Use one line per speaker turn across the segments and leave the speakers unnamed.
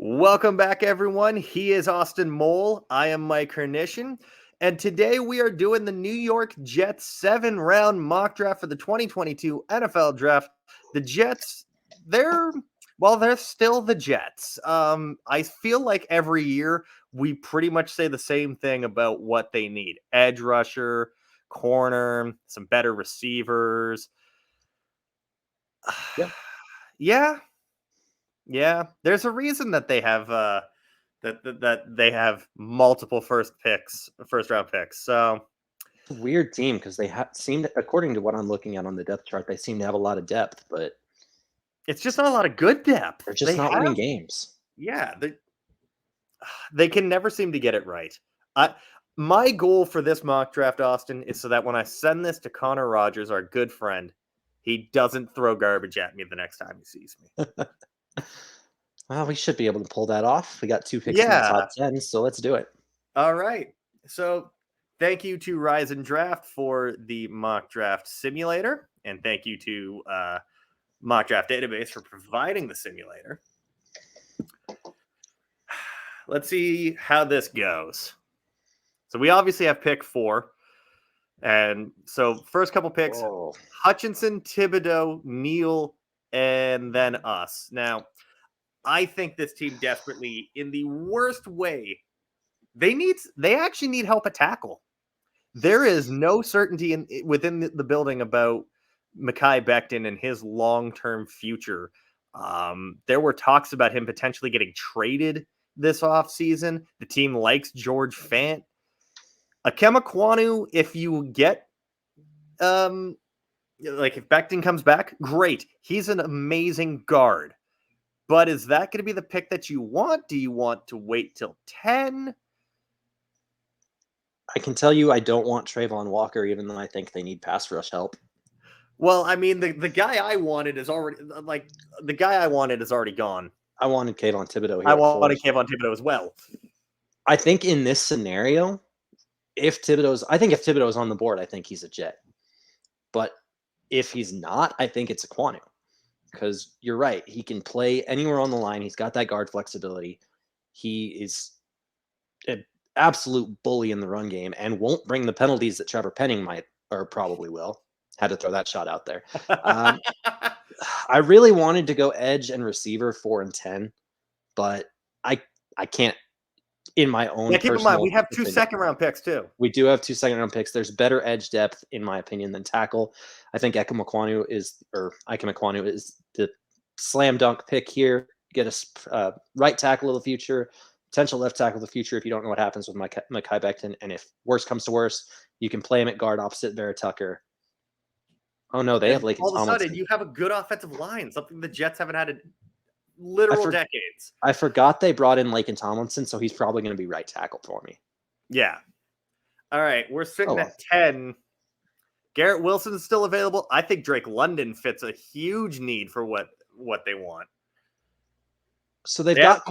Welcome back, everyone. He is Austin Mowell. I am Mike Hrynyshyn. And today we are doing the New York Jets 7-round mock draft for the 2022 NFL Draft. The Jets, they're still the Jets. I feel like every year we pretty much say the same thing about what they need. Edge rusher, corner, some better receivers.
Yeah.
Yeah, yeah. There's a reason that they have that they have multiple first round picks. So
Weird team because they seem to, according to what I'm looking at on the depth chart, they seem to have a lot of depth, but
it's just not a lot of good
they're
depth.
just not winning
Have,
games.
yeah, they can never seem to get it right. My goal for this mock draft, Austin, is so that when I send this to Connor Rogers, our good friend, he doesn't throw garbage at me the next time he sees me.
Well, we should be able to pull that off. We got 2 picks in the
Yeah.
top 10, so let's do it.
All right. So thank you to Rise and Draft for the mock draft simulator, and thank you to Mock Draft Database for providing the simulator. Let's see how this goes. So we obviously have pick 4. And so first couple picks,
Whoa.
Hutchinson, Thibodeau, Neal, and then us. Now, I think this team desperately, in the worst way, they actually need help at tackle. There is no certainty within the building about Mekhi Becton and his long-term future. There were talks about him potentially getting traded this offseason. The team likes George Fant. Ikem Ekwonu, if you get like if Becton comes back, great. He's an amazing guard. But is that going to be the pick that you want? Do you want to wait till 10?
I can tell you I don't want Trayvon Walker, even though I think they need pass rush help.
Well, I mean, the guy I wanted is already gone.
I wanted Kayvon Thibodeau here
I
at 4.
wanted Kayvon Thibodeau as well.
I think in this scenario, if Thibodeau's on the board, I think he's a Jet. But if he's not, I think it's Ekwonu. Because you're right, he can play anywhere on the line. He's got that guard flexibility. He is an absolute bully in the run game and won't bring the penalties that Trevor Penning might or probably will. Had to throw that shot out there. I really wanted to go edge and receiver 4 and 10, but I can't in my own
keep in mind, we have 2
opinion.
second-round picks too.
We do have 2 second-round picks. There's better edge depth, in my opinion, than tackle. I think Ikem Ekwonu is the slam dunk pick here. Get a right tackle of the future, potential left tackle of the future if you don't know what happens with Mekhi Becton. And if worse comes to worse, you can play him at guard opposite Vera Tucker. Oh, no, they have Laken
all of a
Tomlinson.
sudden, you have a good offensive line, something the Jets haven't had in literal decades.
I forgot they brought in Laken Tomlinson, so he's probably going to be right tackle for me.
Yeah. All right, we're sitting at 10. Garrett Wilson is still available. I think Drake London fits a huge need for what they want.
So they have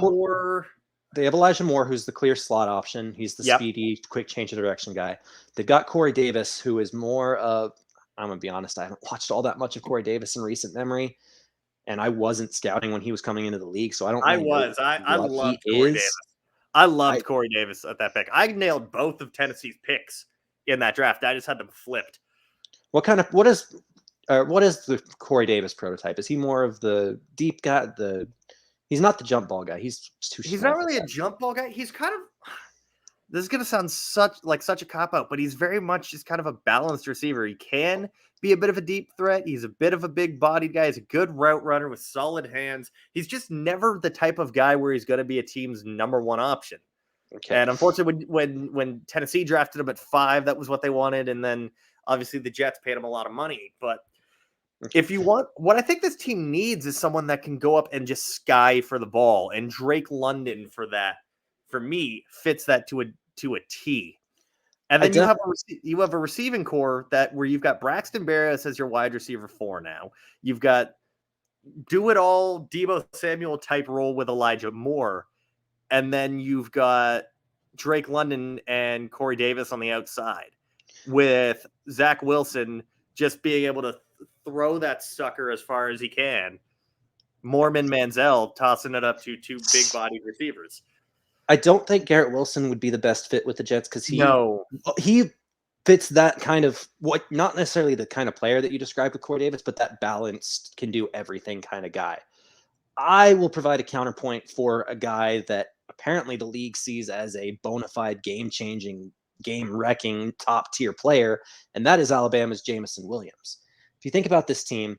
Elijah Moore, who's the clear slot option. He's the speedy, quick change of direction guy. They've got Corey Davis, who is more of, I'm going to be honest, I haven't watched all that much of Corey Davis in recent memory. And I wasn't scouting when he was coming into the league, so I don't really know
I loved Corey Davis. I loved Corey Davis at that pick. I nailed both of Tennessee's picks in that draft. I just had them flipped.
What is the Corey Davis prototype? Is he more of the deep guy? He's not the jump ball guy. He's too small.
He's not really a jump ball guy. He's kind of, this is going to sound such a cop-out, but he's very much just kind of a balanced receiver. He can be a bit of a deep threat. He's a bit of a big-bodied guy. He's a good route runner with solid hands. He's just never the type of guy where he's going to be a team's number one option. Okay. And unfortunately, when Tennessee drafted him at 5, that was what they wanted. And then obviously the Jets paid him a lot of money. But if you want, what I think this team needs is someone that can go up and just sky for the ball. And Drake London for me, fits that to a T. And then you have a receiving core where you've got Braxton Berrios as your wide receiver 4 now. You've got do it all Deebo Samuel type role with Elijah Moore. And then you've got Drake London and Corey Davis on the outside with Zach Wilson just being able to throw that sucker as far as he can Mormon Manziel tossing it up to two big-bodied receivers.
I don't think Garrett Wilson would be the best fit with the Jets because he fits that kind of not necessarily the kind of player that you described with Corey Davis, but that balanced, can do everything kind of guy. I will provide a counterpoint for a guy that apparently the league sees as a bona fide game-changing, game-wrecking, top-tier player, and that is Alabama's Jameson Williams. If you think about this team,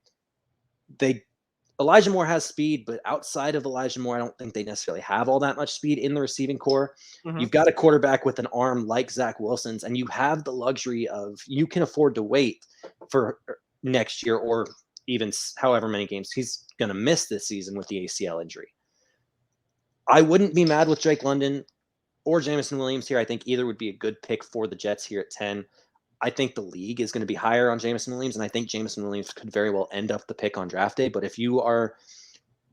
Elijah Moore has speed, but outside of Elijah Moore, I don't think they necessarily have all that much speed in the receiving core. Mm-hmm. You've got a quarterback with an arm like Zach Wilson's, and you have the luxury of you can afford to wait for next year or even however many games he's going to miss this season with the ACL injury. I wouldn't be mad with Drake London or Jameson Williams here. I think either would be a good pick for the Jets here at 10. I think the league is going to be higher on Jameson Williams, and I think Jameson Williams could very well end up the pick on draft day. But if you are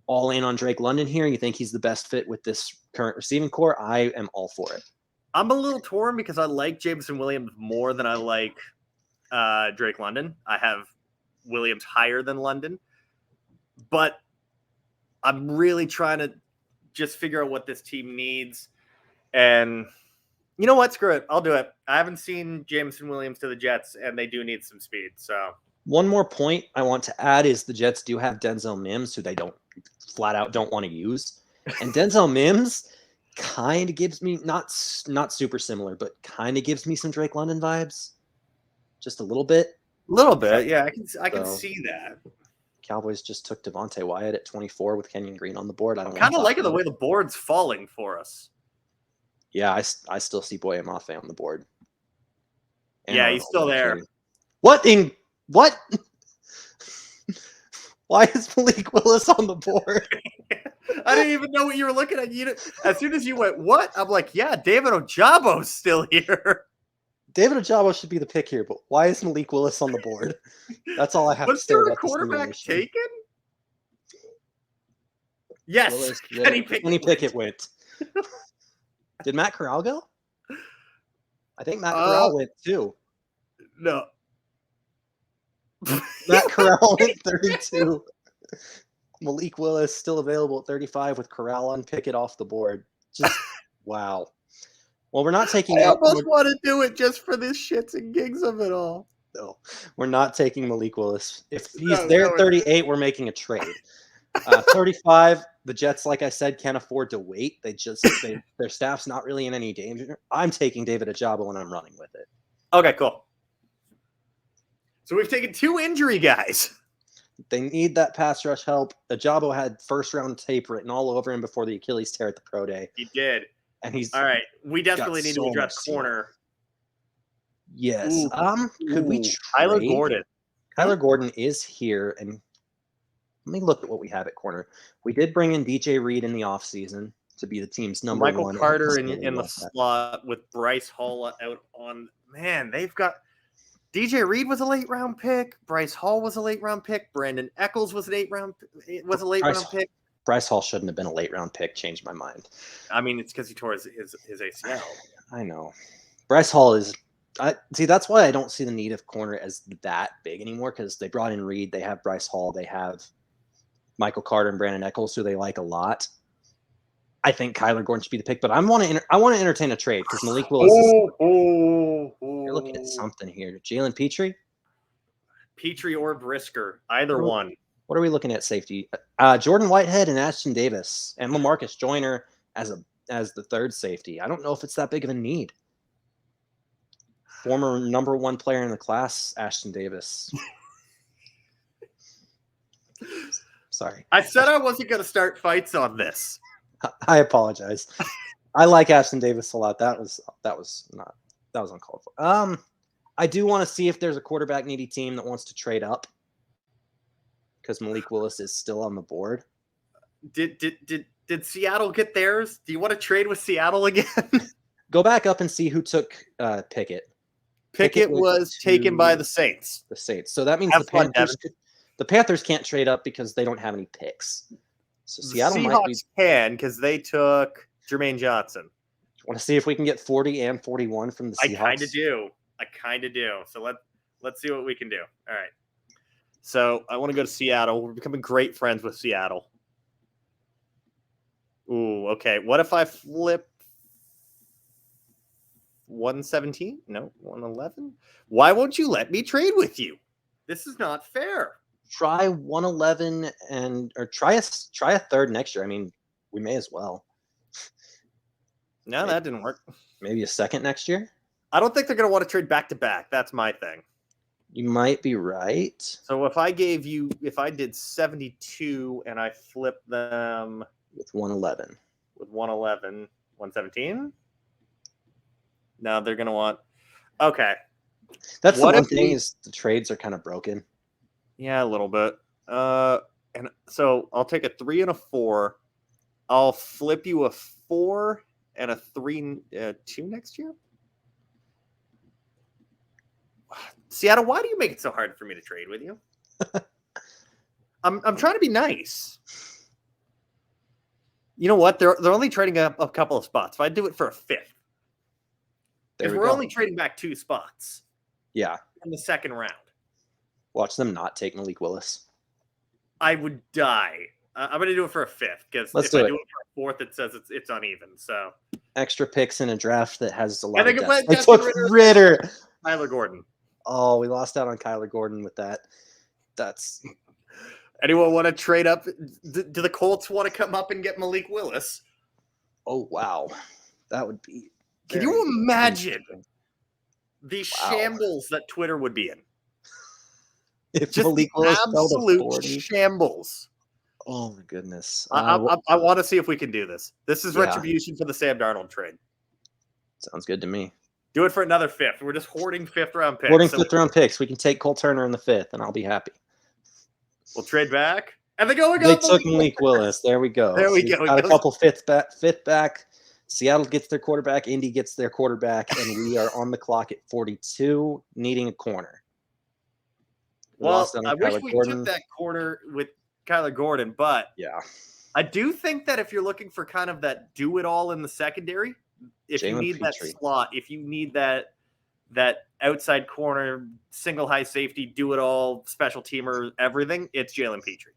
all in on Drake London here and you think he's the best fit with this current receiving core, I am all for it.
I'm a little torn because I like Jameson Williams more than I like Drake London. I have Williams higher than London, but I'm really trying to just figure out what this team needs. And you know what? Screw it. I'll do it. I haven't seen Jameson Williams to the Jets, and they do need some speed. So
one more point I want to add is the Jets do have Denzel Mims, who they don't flat out don't want to use. And Denzel Mims kind of gives me not super similar, but kind of gives me some Drake London vibes. Just a little bit.
Yeah. I can see that.
Cowboys just took Devontae Wyatt at 24 with Kenyon Green on the board. I don't
kind of like the way the board's falling for us.
Yeah, I still see Boye Mafe on the board.
And yeah, he's still there.
What? Why is Malik Willis on the board?
I didn't even know what you were looking at. As soon as you went, what? I'm like, yeah, David Ojabo's still here.
David Ojabo should be the pick here, but why is Malik Willis on the board? That's all I have to say about
the quarterback taken? Yes, Kenny
Pickett went. Did Matt Corral go? I think Matt Corral went too.
No.
Matt Corral went 32. Malik Willis still available at 35 with Corral on Pickett off the board. Just wow. Well, we're not taking.
I almost want to do it just for this shits and gigs of it all.
No, we're not taking Malik Willis. If he's there at 38, we're making a trade. 35. The Jets, like I said, can't afford to wait. Their staff's not really in any danger. I'm taking David Ojabo and I'm running with it.
Okay, cool. So we've taken two injury guys.
They need that pass rush help. Ojabo had first-round tape written all over him before the Achilles tear at the pro day.
He did.
And he's
all right. We definitely need to address corner.
Yes. Could we trade?
Kyler Gordon?
Kyler Gordon is here, and let me look at what we have at corner. We did bring in DJ Reed in the offseason to be the team's number one.
Michael Carter in the slot with Bryce Hall out on. Man, they've got DJ Reed was a late round pick. Bryce Hall was a late round pick. Brandon Eccles was a late round pick.
Bryce Hall shouldn't have been a late round pick. Changed my mind.
I mean, it's because he tore his ACL.
I know. Bryce Hall is. That's why I don't see the need of corner as that big anymore, because they brought in Reed. They have Bryce Hall. They have Michael Carter and Brandon Eccles, who they like a lot. I think Kyler Gordon should be the pick, but I want to entertain a trade because Malik Willis you're looking at something here. Jalen
Petrie or Brisker, either one.
What are we looking at safety? Jordan Whitehead and Ashton Davis and LaMarcus Joyner as the third safety. I don't know if it's that big of a need. Former number one player in the class, Ashton Davis. Sorry.
I said I wasn't going to start fights on this.
I apologize. I like Ashton Davis a lot. That was uncalled for. I do want to see if there's a quarterback needy team that wants to trade up because Malik Willis is still on the board.
Did Seattle get theirs? Do you want to trade with Seattle again?
Go back up and see who took Pickett.
Pickett was taken by the Saints.
The Saints. So that means the Panthers can't trade up because they don't have any picks. So Seattle
Seahawks can because they took Jermaine Johnson.
Want to see if we can get 40 and 41 from the Seahawks?
I kind of do. So let's see what we can do. All right. So I want to go to Seattle. We're becoming great friends with Seattle. okay. What if I flip 117? No, 111. Why won't you let me trade with you? This is not fair.
Try 111 or try a third next year. I mean, we may as well.
No, that didn't work.
Maybe a second next year.
I don't think they're going to want to trade back to back. That's my thing.
You might be right.
So if I did 72 and I flipped them
with 111,
117. No, they're going to want. Okay.
That's the one thing is the trades are kind of broken.
Yeah, a little bit. And so I'll take a 3 and a 4. I'll flip you a 4 and a 3, 2 next year. Seattle, why do you make it so hard for me to trade with you? I'm trying to be nice. You know what? They're only trading up a couple of spots. If I do it for a 5th, because we're only trading back 2 spots.
Yeah,
in the second round.
Watch them not take Malik Willis.
I would die. I'm going to do it for a 5th because if I do it for a 4th, it says it's uneven. So
extra picks in a draft that has a lot of
depth.
I took Ritter.
Kyler Gordon.
Oh, we lost out on Kyler Gordon with that. That's.
Anyone want to trade up? Do the Colts want to come up and get Malik Willis?
Oh, wow. That would be.
Can you imagine the shambles that Twitter would be in?
If
just
Malik Willis
absolute shambles.
Oh, my goodness.
I want to see if we can do this. This is retribution for the Sam Darnold trade.
Sounds good to me.
Do it for another 5th. We're just hoarding 5th-round picks.
Hoarding 5th-round picks. We can take Cole Turner in the 5th, and I'll be happy.
We'll trade back. And
they took Malik Willis. There we go.
There we go.
Got a couple fifth back. Seattle gets their quarterback. Indy gets their quarterback. And we are on the clock at 42, needing a corner.
Well, I wish we took that corner with Kyler Gordon, but
yeah,
I do think that if you're looking for kind of that do-it-all in the secondary, if you need that slot, if you need that outside corner, single high safety, do-it-all, special teamer, everything, it's Jalen Petrie.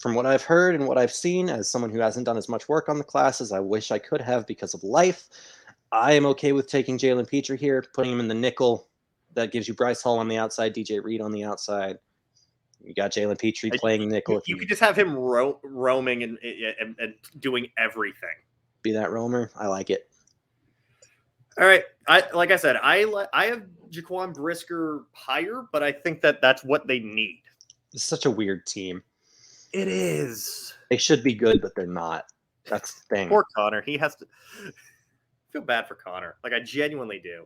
From what I've heard and what I've seen, as someone who hasn't done as much work on the class as I wish I could have because of life, I am okay with taking Jalen Petrie here, putting him in the nickel. That gives you Bryce Hall on the outside, DJ Reed on the outside. You got Jalen Petrie playing nickel.
You could just have him roaming and doing everything.
Be that roamer. I like it.
All right. Like I said, I have Jaquan Brisker higher, but I think that's what they need.
It's such a weird team.
It is.
They should be good, but they're not. That's the thing.
Poor Connor. He has to feel bad for Connor. Like, I genuinely do.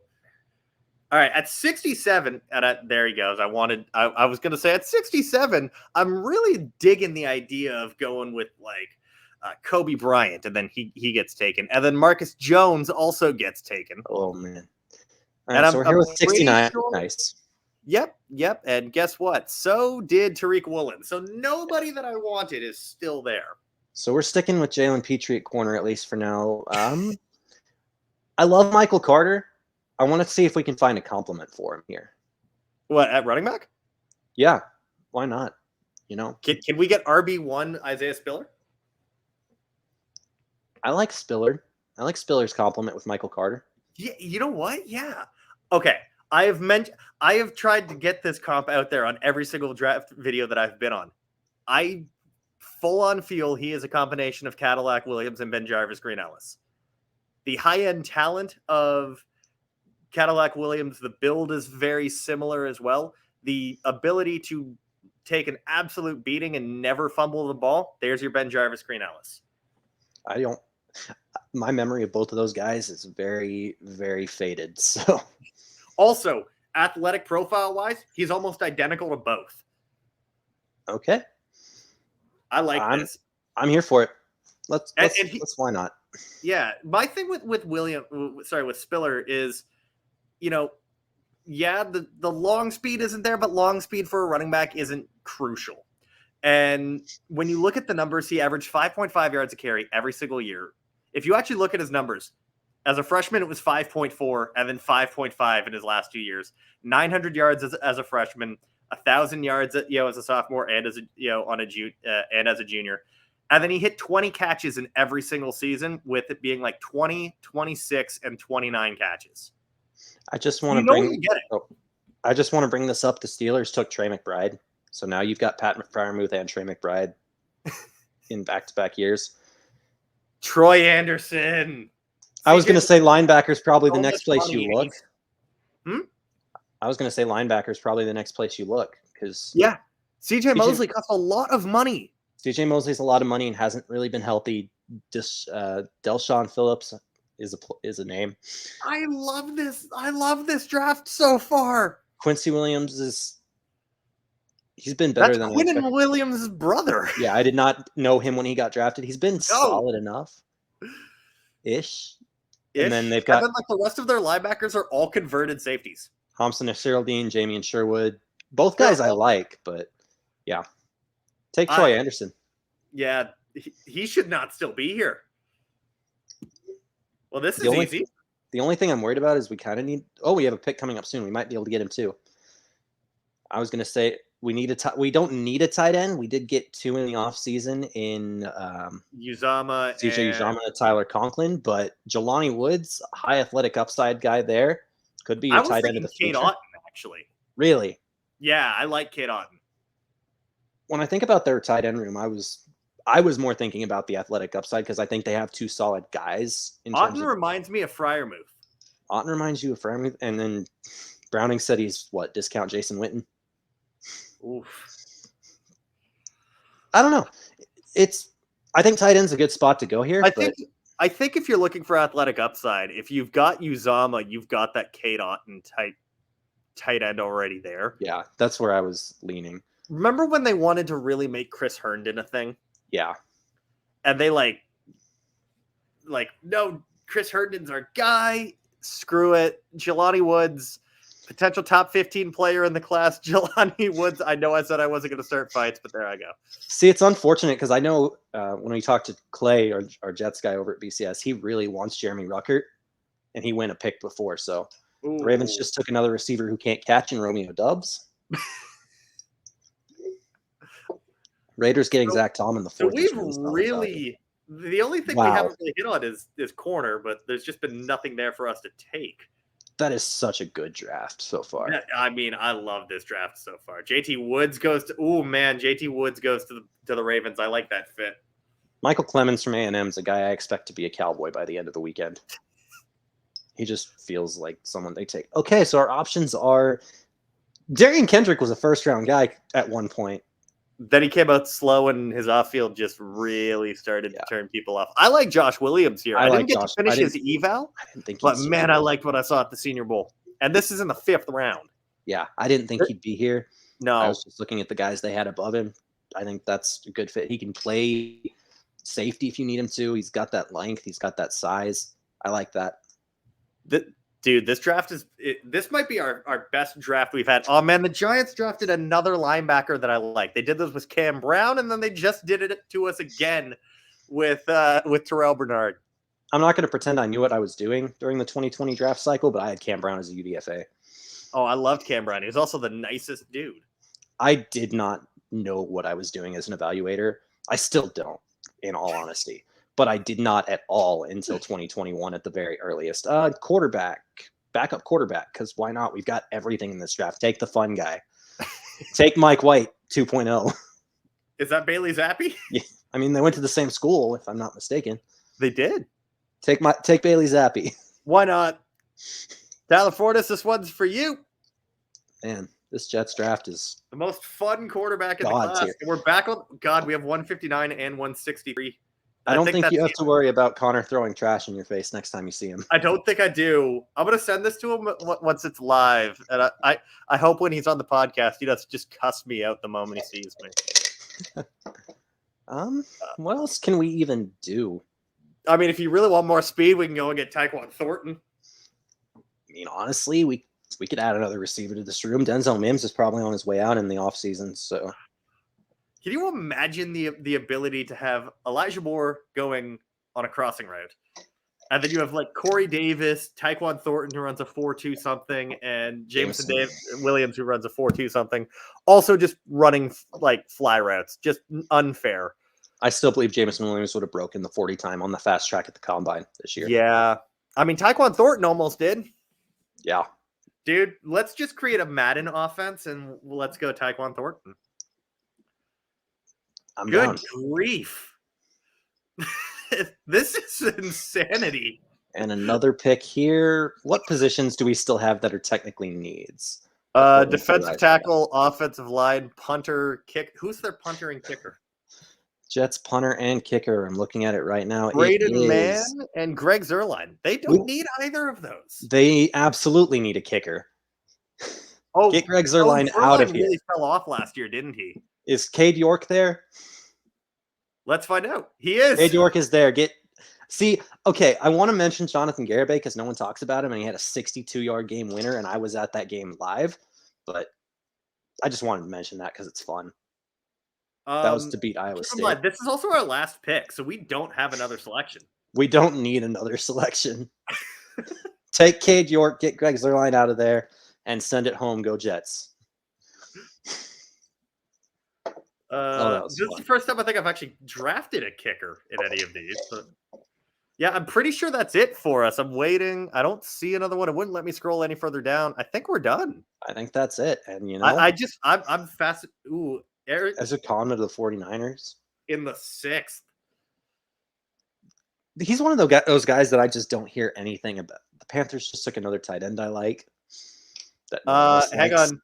All right, at 67, there he goes. I was going to say at 67, I'm really digging the idea of going with like Kobe Bryant, and then he gets taken, and then Marcus Jones also gets taken.
Oh man! All right, so we're here with 69. Sure. Nice.
Yep. And guess what? So did Tariq Woolen. So nobody that I wanted is still there.
So we're sticking with Jalen Petrie at corner at least for now. I love Michael Carter. I want to see if we can find a compliment for him here.
What, at running back?
Yeah, why not? You know,
can we get RB1 Isaiah Spiller?
I like Spiller. I like Spiller's compliment with Michael Carter.
Yeah, you know what? Yeah. Okay. I have tried to get this comp out there on every single draft video that I've been on. I full on feel he is a combination of Cadillac Williams and Ben Jarvis Green Ellis. The high-end talent of Cadillac Williams, the build is very similar as well. The ability to take an absolute beating and never fumble the ball, there's your Ben Jarvis Green Ellis.
My memory of both of those guys is very, very faded. So,
also, athletic profile-wise, he's almost identical to both.
Okay.
I like this.
I'm here for it. Let's why not?
Yeah. My thing with Spiller is, you know, yeah, the long speed isn't there, but long speed for a running back isn't crucial. And when you look at the numbers, he averaged 5.5 yards a carry every single year. If you actually look at his numbers, as a freshman, it was 5.4 and then 5.5 in his last 2 years. 900 yards as a freshman, 1,000 yards as a sophomore and as a junior. And then he hit 20 catches in every single season, with it being like 20, 26, and 29 catches.
I just want to
bring.
I just want to bring this up. The Steelers took Trey McBride, so now you've got Pat Fryermuth and Trey McBride in back-to-back years.
Troy Anderson.
I was going to say linebacker's probably the next place you look. I was going to say linebacker's probably the next place you look because
CJ Mosley costs a lot of money.
CJ Mosley's a lot of money and hasn't really been healthy. Delshon Phillips is a name.
I love this draft so far.
Quincy Williams he's been better than
Quinnen Williams' brother.
Yeah, I did not know him when he got drafted. He's been solid enough. Ish. And then they've got
like the rest of their linebackers are all converted safeties.
Thompson and Geraldine, Jamie and Sherwood. Both guys I like, but yeah. Take Troy Anderson.
Yeah, he should not still be here. Well, this is easy.
The only thing I'm worried about is we kind of need. Oh, we have a pick coming up soon. We might be able to get him too. I was going to say we don't need a tight end. We did get 2 in the offseason in
Uzama,
CJ Uzama and Tyler Conklin, but Jelani Woods, high athletic upside guy there, could be your tight end of the future.
Cade Otton, actually.
Really?
Yeah, I like Cade Otton.
When I think about their tight end room, I was more thinking about the athletic upside because I think they have 2 solid guys.
Otton reminds me of Fryermuth.
Otton reminds you of Fryermuth, and then Browning said he's discount Jason Witten.
Oof.
I don't know. I think tight end's a good spot to go here.
I think if you're looking for athletic upside, if you've got Uzama, you've got that Cade Otton tight end already there.
Yeah, that's where I was leaning.
Remember when they wanted to really make Chris Herndon a thing?
Yeah.
And they no, Chris Herndon's our guy. Screw it. Jelani Woods, potential top 15 player in the class. Jelani Woods. I know I said I wasn't going to start fights, but there I go.
See, it's unfortunate because I know when we talked to Clay, our Jets guy over at BCS, he really wants Jeremy Ruckert, and he went a pick before. So the Ravens just took another receiver who can't catch in Romeo Dubs. Raiders getting Zach Tom in the 4th.
The only thing we haven't really hit on is corner, but there's just been nothing there for us to take.
That is such a good draft so far.
I mean, I love this draft so far. JT Woods goes to the Ravens. I like that fit.
Michael Clemens from A&M is a guy I expect to be a Cowboy by the end of the weekend. He just feels like someone they take. Okay, so our options are Darian Kendrick was a first-round guy at one point.
Then he came out slow, and his off-field just really started to turn people off. I like Josh Williams here. I didn't get to finish his eval, but man, I liked what I saw at the Senior Bowl. And this is in the 5th round.
Yeah, I didn't think he'd be here.
No.
I was just looking at the guys they had above him. I think that's a good fit. He can play safety if you need him to. He's got that length. He's got that size. I like that.
Dude, this draft this might be our best draft we've had. Oh man, the Giants drafted another linebacker that I like. They did this with Cam Brown, and then they just did it to us again with Terrell Bernard.
I'm not going to pretend I knew what I was doing during the 2020 draft cycle, but I had Cam Brown as a UDFA.
Oh, I loved Cam Brown. He was also the nicest dude.
I did not know what I was doing as an evaluator. I still don't, in all honesty. But I did not at all until 2021 at the very earliest. Backup quarterback, because why not? We've got everything in this draft. Take the fun guy. Take Mike White 2.0.
Is that Bailey Zappi?
Yeah. I mean, they went to the same school, if I'm not mistaken.
They did.
Take Bailey Zappi.
Why not? Tyler Fortis, this one's for you.
Man, this Jets draft is
the most fun quarterback in the class. And we're back on. God, we have 159 and 163.
I don't think you have to worry about Connor throwing trash in your face next time you see him.
I don't think I do. I'm going to send this to him once it's live. And I hope when he's on the podcast, he doesn't just cuss me out the moment he sees me.
What else can we even do?
I mean, if you really want more speed, we can go and get Tyquan Thornton.
I mean, honestly, we could add another receiver to this room. Denzel Mims is probably on his way out in the offseason, so...
Can you imagine the ability to have Elijah Moore going on a crossing route? And then you have like Corey Davis, Tyquan Thornton, who runs a 4.2 something, and Jameson Williams, who runs a 4.2 something. Also just running like fly routes. Just unfair.
I still believe Jameson Williams would have broken the 40 time on the fast track at the combine this year.
Yeah. I mean, Tyquan Thornton almost did.
Yeah.
Dude, let's just create a Madden offense and let's go Tyquan Thornton.
I'm
Good
down.
grief. This is insanity.
And another pick here. What positions do we still have that are technically needs? According to
Defensive
Rise
tackle, offensive line, punter, kick. Who's their punter and kicker?
Jets punter and kicker. I'm looking at it right now.
Braden Mann and Greg Zuerlein. They don't need either of those.
They absolutely need a kicker.
Oh,
get Greg Zuerlein out of here.
Really fell off last year, didn't he?
Is Cade York there?
Let's find out. He is.
Cade York is there. Okay, I want to mention Jonathan Garibay because no one talks about him, and he had a 62-yard game winner, and I was at that game live. But I just wanted to mention that because it's fun. That was to beat Iowa State.
This is also our last pick, so we don't have another selection.
We don't need another selection. Take Cade York, get Greg Zuerlein out of there, and send it home. Go Jets.
This is the first time I think I've actually drafted a kicker in any of these. But yeah, I'm pretty sure that's it for us. I'm waiting. I don't see another one. It wouldn't let me scroll any further down. I think we're done.
I think that's it. And
I'm fast. Ooh, Eric
as a con to the 49ers
in the 6th.
He's one of those guys that I just don't hear anything about. The Panthers just took another tight end I like.
Hang on.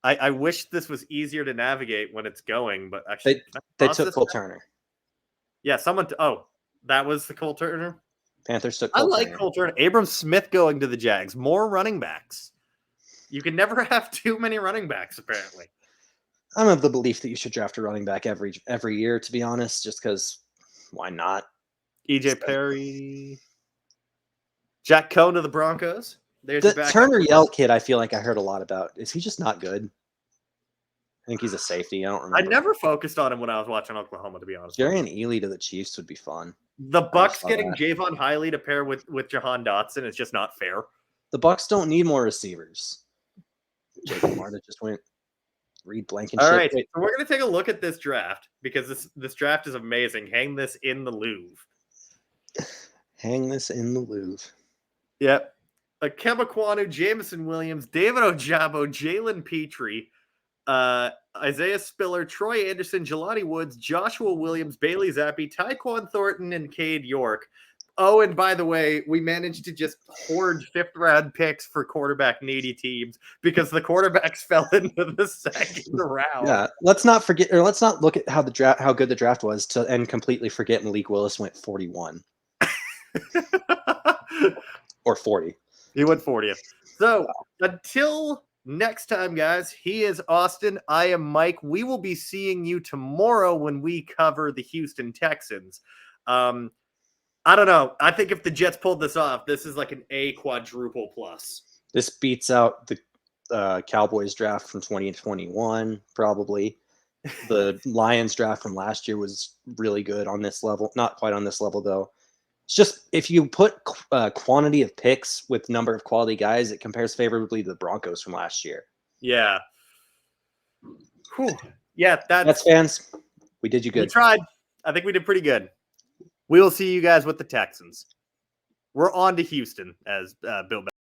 I wish this was easier to navigate when it's going, but actually
they took Cole Turner.
Yeah, that was the Cole Turner.
Panthers took Cole Turner.
Cole Turner. Abram Smith going to the Jags. More running backs. You can never have too many running backs, apparently.
I'm of the belief that you should draft a running back every year, to be honest, just because why not?
EJ Perry. Jack Cohn to the Broncos. There's
the Turner Yell kid I feel like I heard a lot about. Is he just not good? I think he's a safety. I don't remember.
I never focused on him when I was watching Oklahoma, to be honest.
Jerry and Ely to the Chiefs would be fun.
The Bucks getting Javon Hiley to pair with Jahan Dotson is just not fair.
The Bucks don't need more receivers. Jacob Marta just went read Blankenship.
All right, so we're going to take a look at this draft because this draft is amazing. Hang this in the Louvre.
Hang this in the Louvre.
Yep. Kemba Kwanu, Jameson Williams, David Ojabo, Jalen Petrie, Isaiah Spiller, Troy Anderson, Jelani Woods, Joshua Williams, Bailey Zappi, Tyquan Thornton, and Cade York. Oh, and by the way, we managed to just hoard 5th-round picks for quarterback needy teams because the quarterbacks fell into the 2nd round.
Yeah, let's not forget, or let's not look at how good the draft was and completely forget Malik Willis went 41 or 40.
He went 40th. So until next time, guys, he is Austin. I am Mike. We will be seeing you tomorrow when we cover the Houston Texans. I don't know. I think if the Jets pulled this off, this is like an A quadruple plus.
This beats out the Cowboys draft from 2021, probably. The Lions draft from last year was really good on this level. Not quite on this level, though. It's just if you put quantity of picks with number of quality guys, it compares favorably to the Broncos from last year.
Yeah. Whew. Yeah,
that's fans. We did you good.
We tried. I think we did pretty good. We will see you guys with the Texans. We're on to Houston, as Bill